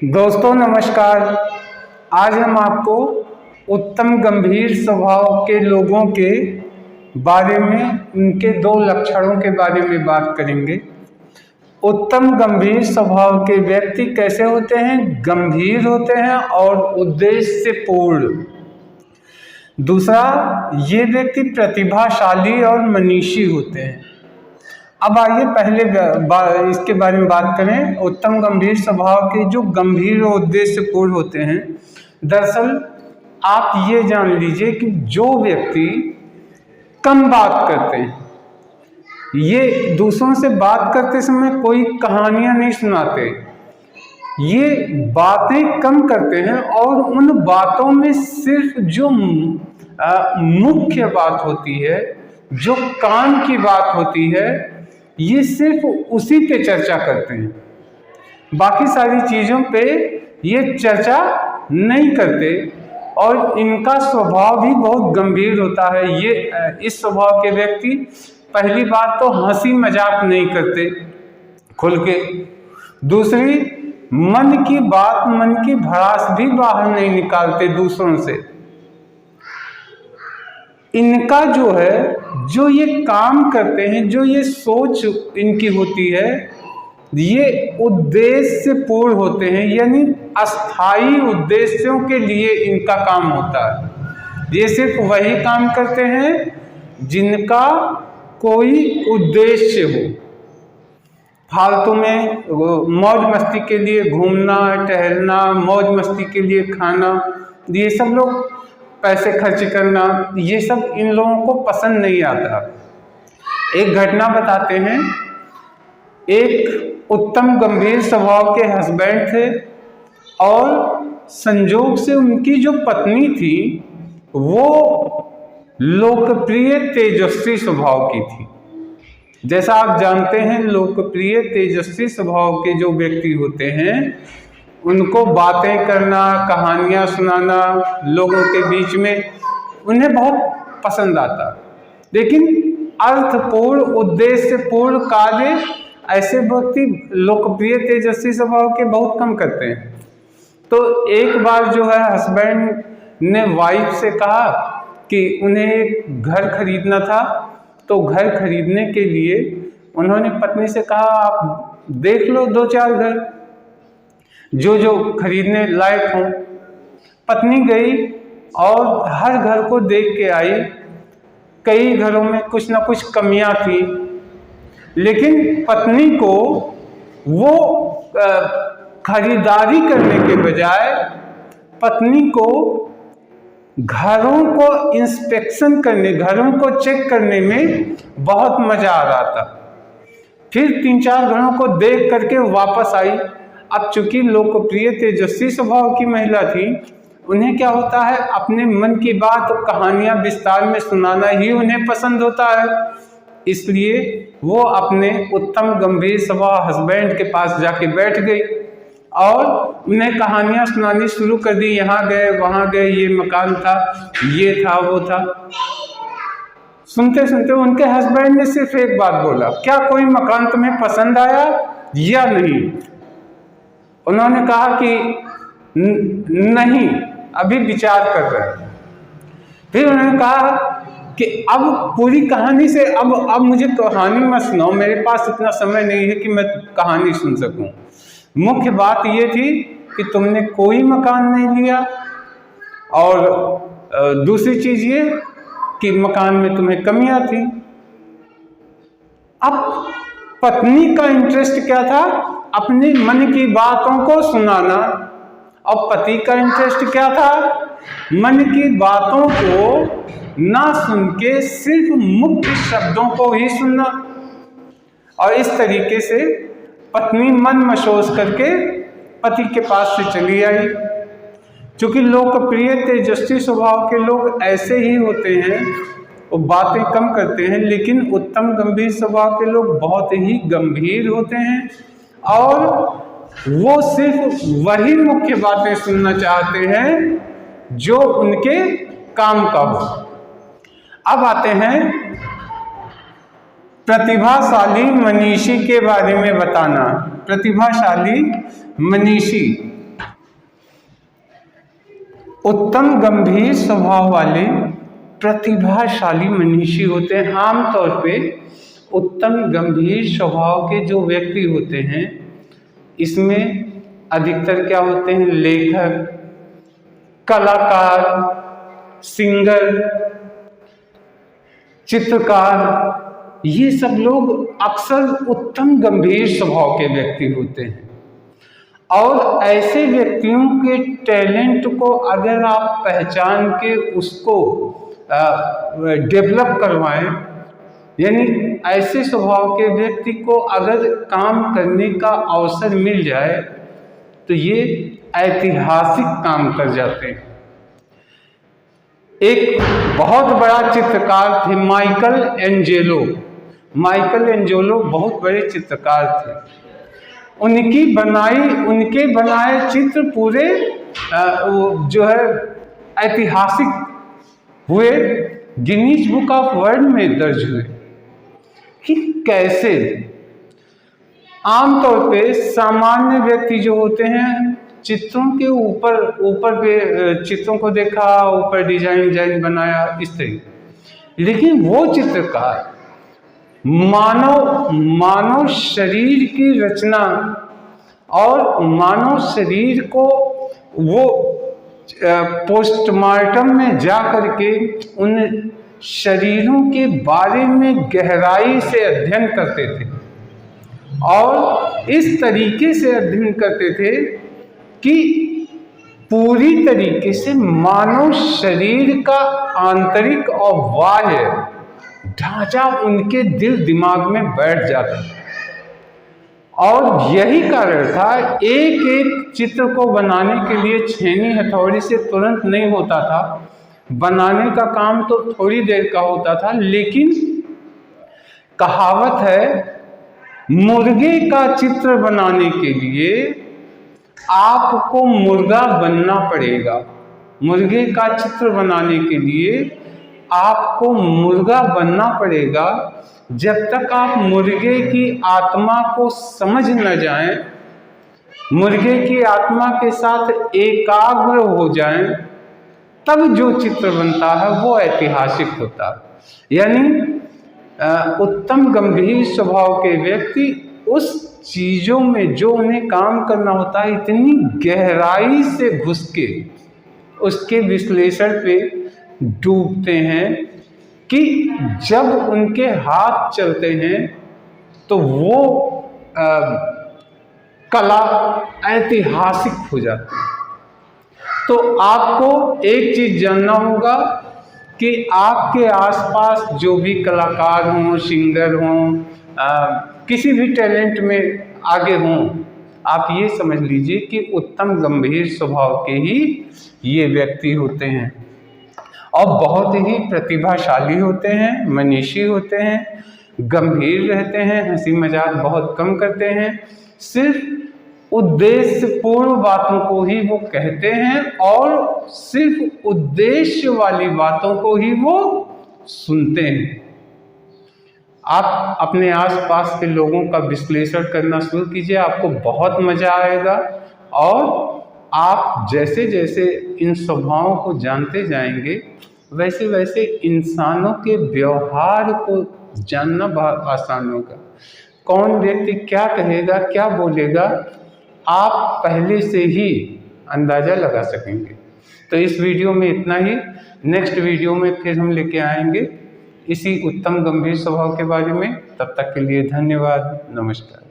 दोस्तों नमस्कार। आज हम आपको उत्तम गंभीर स्वभाव के लोगों के बारे में, उनके दो लक्षणों के बारे में बात करेंगे। उत्तम गंभीर स्वभाव के व्यक्ति कैसे होते हैं? गंभीर होते हैं और उद्देश्य से पूर्ण। दूसरा, ये व्यक्ति प्रतिभाशाली और मनीषी होते हैं। अब आइए पहले इसके बारे में बात करें। उत्तम गंभीर स्वभाव के जो गंभीर और उद्देश्य पूर्ण होते हैं, दरअसल आप ये जान लीजिए कि जो व्यक्ति कम बात करते हैं, ये दूसरों से बात करते समय कोई कहानियां नहीं सुनाते, ये बातें कम करते हैं और उन बातों में सिर्फ जो मुख्य बात होती है, जो काम की बात होती है, ये सिर्फ उसी पे चर्चा करते हैं। बाकी सारी चीज़ों पे ये चर्चा नहीं करते और इनका स्वभाव भी बहुत गंभीर होता है। ये इस स्वभाव के व्यक्ति पहली बात तो हंसी मजाक नहीं करते खुल के। दूसरी, मन की बात, मन की भड़ास भी बाहर नहीं निकालते दूसरों से। इनका जो है, जो ये काम करते हैं, जो ये सोच इनकी होती है, ये उद्देश्य से पूर्ण होते हैं, यानी अस्थाई उद्देश्यों के लिए इनका काम होता है। ये सिर्फ वही काम करते हैं जिनका कोई उद्देश्य हो। फालतू में मौज मस्ती के लिए घूमना, टहलना, मौज मस्ती के लिए खाना, ये सब लोग पैसे खर्च करना, ये सब इन लोगों को पसंद नहीं आता। एक घटना बताते हैं। एक उत्तम गंभीर स्वभाव के हस्बैंड थे और संजोग से उनकी जो पत्नी थी वो लोकप्रिय तेजस्वी स्वभाव की थी। जैसा आप जानते हैं, लोकप्रिय तेजस्वी स्वभाव के जो व्यक्ति होते हैं, उनको बातें करना, कहानियाँ सुनाना लोगों के बीच में उन्हें बहुत पसंद आता। लेकिन अर्थपूर्ण, उद्देश्यपूर्ण कार्य ऐसे व्यक्ति लोकप्रिय तेजस्वी स्वभाव के बहुत कम करते हैं। तो एक बार जो है, हस्बैंड ने वाइफ से कहा कि उन्हें एक घर खरीदना था। तो घर खरीदने के लिए उन्होंने पत्नी से कहा, आप देख लो 2-4 घर जो जो खरीदने लायक हों। पत्नी गई और हर घर को देख के आई। कई घरों में कुछ ना कुछ कमियां थी, लेकिन पत्नी को वो खरीदारी करने के बजाय पत्नी को घरों को इंस्पेक्शन करने, घरों को चेक करने में बहुत मजा आ रहा था। फिर 3-4 घरों को देख करके वापस आई। अब चूंकि लोकप्रिय तेजस्वी स्वभाव की महिला थी, उन्हें क्या होता है, अपने मन की बात और कहानियां विस्तार में सुनाना ही उन्हें पसंद होता है। इसलिए वो अपने उत्तम गंभीर स्वभाव हस्बैंड के पास जाके बैठ गई और उन्हें कहानियां सुनानी शुरू कर दी। यहाँ गए, वहाँ गए, ये मकान था, ये था, वो था। सुनते सुनते उनके हस्बैंड ने सिर्फ एक बात बोला, क्या कोई मकान तुम्हें पसंद आया या नहीं? उन्होंने कहा कि नहीं, अभी विचार कर रहे हैं। फिर उन्होंने कहा कि अब पूरी कहानी से, अब मुझे कहानी मत सुनाओ, मेरे पास इतना समय नहीं है कि मैं कहानी सुन सकूं। मुख्य बात ये थी कि तुमने कोई मकान नहीं लिया, और दूसरी चीज ये कि मकान में तुम्हें कमियां थी। अब पत्नी का इंटरेस्ट क्या था? अपनी मन की बातों को सुनाना। और पति का इंटरेस्ट क्या था? मन की बातों को ना सुन के सिर्फ मुख्य शब्दों को ही सुनना। और इस तरीके से पत्नी मन मशोस करके पति के पास से चली आई। क्योंकि लोकप्रिय तेजस्वी स्वभाव के लोग ऐसे ही होते हैं, वो बातें कम करते हैं, लेकिन उत्तम गंभीर स्वभाव के लोग बहुत ही गंभीर होते हैं और वो सिर्फ वही मुख्य बातें सुनना चाहते हैं जो उनके काम का हो। अब आते हैं प्रतिभाशाली मनीषी के बारे में बताना। प्रतिभाशाली मनीषी, उत्तम गंभीर स्वभाव वाले प्रतिभाशाली मनीषी होते हैं। आमतौर पे उत्तम गंभीर स्वभाव के जो व्यक्ति होते हैं, इसमें अधिकतर क्या होते हैं, लेखक, कलाकार, सिंगर, चित्रकार, ये सब लोग अक्सर उत्तम गंभीर स्वभाव के व्यक्ति होते हैं। और ऐसे व्यक्तियों के टैलेंट को अगर आप पहचान के उसको डेवलप करवाएं, यानी ऐसे स्वभाव के व्यक्ति को अगर काम करने का अवसर मिल जाए तो ये ऐतिहासिक काम कर जाते हैं। एक बहुत बड़ा चित्रकार थे माइकल एंजेलो। माइकल एंजेलो बहुत बड़े चित्रकार थे। उनके बनाए चित्र पूरे जो है ऐतिहासिक हुए, गिनीज बुक ऑफ वर्ल्ड में दर्ज हुए। कि कैसे आमतौर पे सामान्य व्यक्ति जो होते हैं, चित्रों के ऊपर पे चित्रों को देखा, ऊपर डिजाइन बनाया इस तरीके, लेकिन वो चित्रकार मानव शरीर की रचना और मानव शरीर को वो पोस्टमार्टम में जा करके उन शरीरों के बारे में गहराई से अध्ययन करते थे और इस तरीके से अध्ययन करते थे कि पूरी तरीके से मानव शरीर का आंतरिक और बाह्य ढांचा उनके दिल दिमाग में बैठ जाता था। और यही कारण था, एक एक चित्र को बनाने के लिए छेनी हथौड़ी से तुरंत नहीं होता था। बनाने का काम तो थोड़ी देर का होता था, लेकिन कहावत है, मुर्गे का चित्र बनाने के लिए आपको मुर्गा बनना पड़ेगा। मुर्गे का चित्र बनाने के लिए आपको मुर्गा बनना पड़ेगा। जब तक आप मुर्गे की आत्मा को समझ न जाएं, मुर्गे की आत्मा के साथ एकाग्र हो जाएं, तब जो चित्र बनता है वो ऐतिहासिक होता है। यानी उत्तम गंभीर स्वभाव के व्यक्ति उस चीजों में जो उन्हें काम करना होता है, इतनी गहराई से घुस के उसके विश्लेषण पे डूबते हैं कि जब उनके हाथ चलते हैं तो वो कला ऐतिहासिक हो जाती है। तो आपको एक चीज जानना होगा कि आपके आसपास जो भी कलाकार हों, सिंगर हों, किसी भी टैलेंट में आगे हों, आप ये समझ लीजिए कि उत्तम गंभीर स्वभाव के ही ये व्यक्ति होते हैं और बहुत ही प्रतिभाशाली होते हैं, मनीषी होते हैं, गंभीर रहते हैं, हंसी मजाक बहुत कम करते हैं, सिर्फ उद्देश्यपूर्ण बातों को ही वो कहते हैं और सिर्फ उद्देश्य वाली बातों को ही वो सुनते हैं। आप अपने आसपास के लोगों का विश्लेषण करना शुरू कीजिए, आपको बहुत मजा आएगा और आप जैसे जैसे इन स्वभावों को जानते जाएंगे, वैसे वैसे इंसानों के व्यवहार को जानना बहुत आसान होगा। कौन व्यक्ति क्या कहेगा, क्या बोलेगा, आप पहले से ही अंदाज़ा लगा सकेंगे। तो इस वीडियो में इतना ही। नेक्स्ट वीडियो में फिर हम लेके आएंगे इसी उत्तम गंभीर स्वभाव के बारे में। तब तक के लिए धन्यवाद, नमस्कार।